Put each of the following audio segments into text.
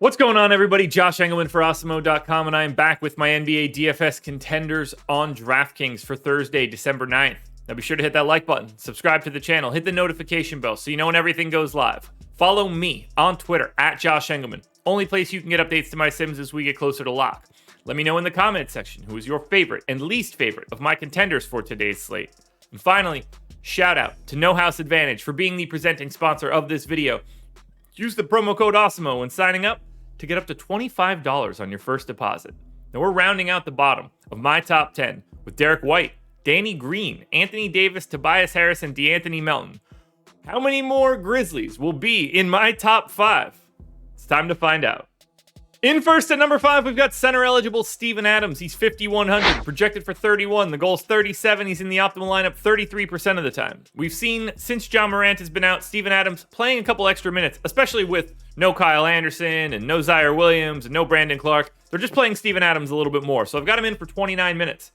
What's going on, everybody? Josh Engleman for Awesemo.com, and I am back with my NBA DFS contenders on DraftKings for Thursday, December 9th. Now be sure to hit that like button, subscribe to the channel, hit the notification bell so you know when everything goes live. Follow me on Twitter at Josh Engleman. Only place you can get updates to my Sims as we get closer to lock. Let me know in the comments section who is your favorite and least favorite of my contenders for today's slate. And finally, shout out to No House Advantage for being the presenting sponsor of this video. Use the promo code Awesemo when signing up to get up to $25 on your first deposit. Now we're rounding out the bottom of my top 10 with Derek White, Danny Green, Anthony Davis, Tobias Harris, and DeAnthony Melton. How many more Grizzlies will be in my top 5? It's time to find out. In first at number 5, we've got center eligible Steven Adams. He's 5,100, projected for 31. The goal's 37. He's in the optimal lineup 33% of the time. We've seen since Ja Morant has been out, Steven Adams playing a couple extra minutes, especially with no Kyle Anderson and no Zaire Williams and no Brandon Clark. They're just playing Steven Adams a little bit more. So I've got him in for 29 minutes.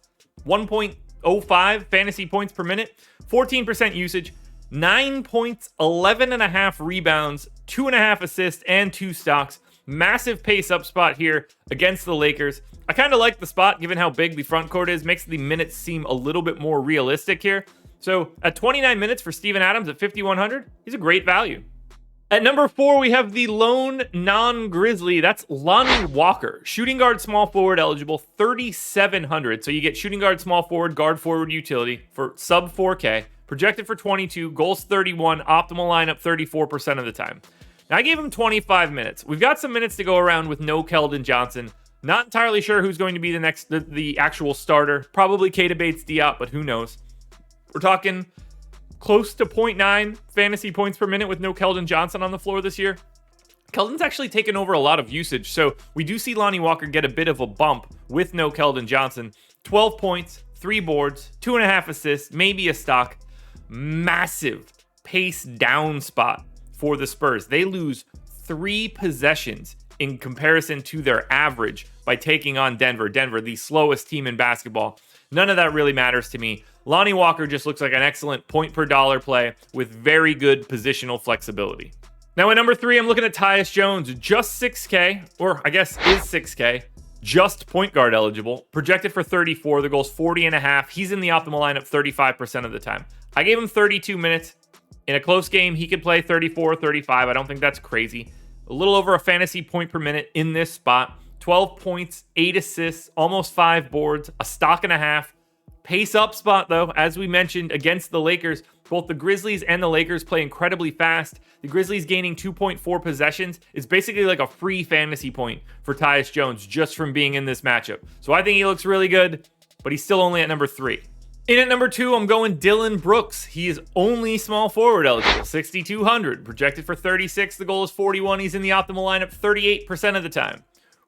1.05 fantasy points per minute, 14% usage, 9 points, 11.5 rebounds, 2.5 assists, and 2 stocks. Massive pace up spot here against the Lakers. I kind of like the spot given how big the front court is. Makes the minutes seem a little bit more realistic here. So at 29 minutes for Steven Adams at 5,100, he's a great value. At number 4, we have the lone non-Grizzly. That's Lonnie Walker. Shooting guard, small forward eligible, 3,700. So you get shooting guard, small forward, guard forward utility for sub 4K. Projected for 22, goals 31, optimal lineup 34% of the time. Now, I gave him 25 minutes. We've got some minutes to go around with no Keldon Johnson. Not entirely sure who's going to be the actual starter. Probably Keita Bates-Diop, but who knows? We're talking close to 0.9 fantasy points per minute with no Keldon Johnson on the floor this year. Keldon's actually taken over a lot of usage, so we do see Lonnie Walker get a bit of a bump with no Keldon Johnson. 12 points, 3 boards, 2.5 assists, maybe a stock. Massive pace down spot for the Spurs. They lose 3 possessions in comparison to their average by taking on Denver. Denver, the slowest team in basketball. None of that really matters to me. Lonnie Walker just looks like an excellent point per dollar play with very good positional flexibility. Now at number 3, I'm looking at Tyus Jones, just 6K, or I guess is 6K, just point guard eligible, projected for 34. The goal's 40.5. He's in the optimal lineup 35% of the time. I gave him 32 minutes. In a close game, he could play 34, 35. I don't think that's crazy. A little over a fantasy point per minute in this spot. 12 points, 8 assists, almost 5 boards, a stock and a half. Pace up spot, though, as we mentioned, against the Lakers. Both the Grizzlies and the Lakers play incredibly fast. The Grizzlies gaining 2.4 possessions is basically like a free fantasy point for Tyus Jones just from being in this matchup. So I think he looks really good, but he's still only at number 3. In at number 2, I'm going Dillon Brooks. He is only small forward eligible, 6,200. Projected for 36, the goal is 41. He's in the optimal lineup 38% of the time.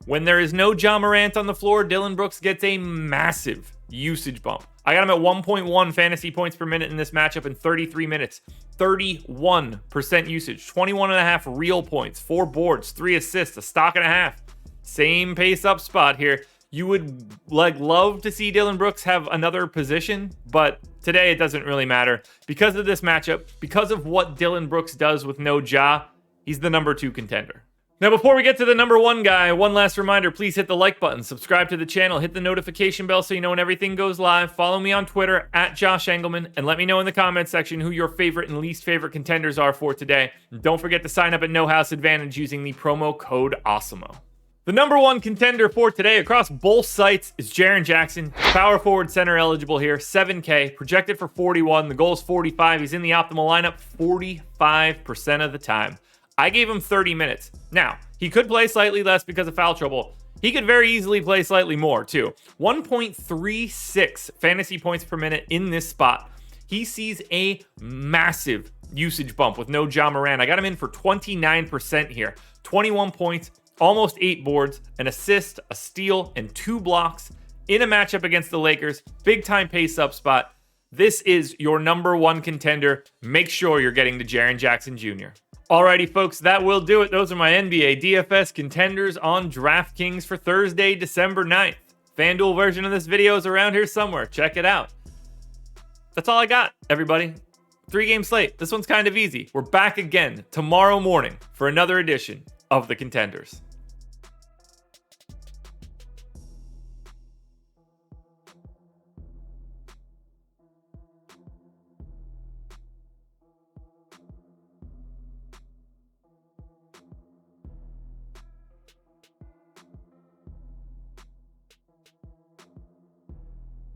When there is no Ja Morant on the floor, Dillon Brooks gets a massive usage bump. I got him at 1.1 fantasy points per minute in this matchup in 33 minutes. 31% usage, 21.5 real points, 4 boards, 3 assists, a stock and a half. Same pace up spot here. You would love to see Dillon Brooks have another position, but today it doesn't really matter. Because of this matchup, because of what Dillon Brooks does with no Ja, he's the number 2 contender. Now, before we get to the number 1 guy, one last reminder, please hit the like button, subscribe to the channel, hit the notification bell so you know when everything goes live. Follow me on Twitter at Josh Engleman, and let me know in the comments section who your favorite and least favorite contenders are for today. And don't forget to sign up at No House Advantage using the promo code Awesemo. The number 1 contender for today across both sites is Jaren Jackson. Power forward center eligible here, 7K, projected for 41. The goal is 45. He's in the optimal lineup 45% of the time. I gave him 30 minutes. Now, he could play slightly less because of foul trouble. He could very easily play slightly more, too. 1.36 fantasy points per minute in this spot. He sees a massive usage bump with no Ja Morant. I got him in for 29% here. 21 points, almost 8 boards, an assist, a steal, and 2 blocks in a matchup against the Lakers. Big time pace up spot. This is your number 1 contender. Make sure you're getting to Jaren Jackson Jr. Alrighty, folks, that will do it. Those are my NBA DFS contenders on DraftKings for Thursday, December 9th. FanDuel version of this video is around here somewhere. Check it out. That's all I got, everybody. 3-game slate. This one's kind of easy. We're back again tomorrow morning for another edition of the Contenders.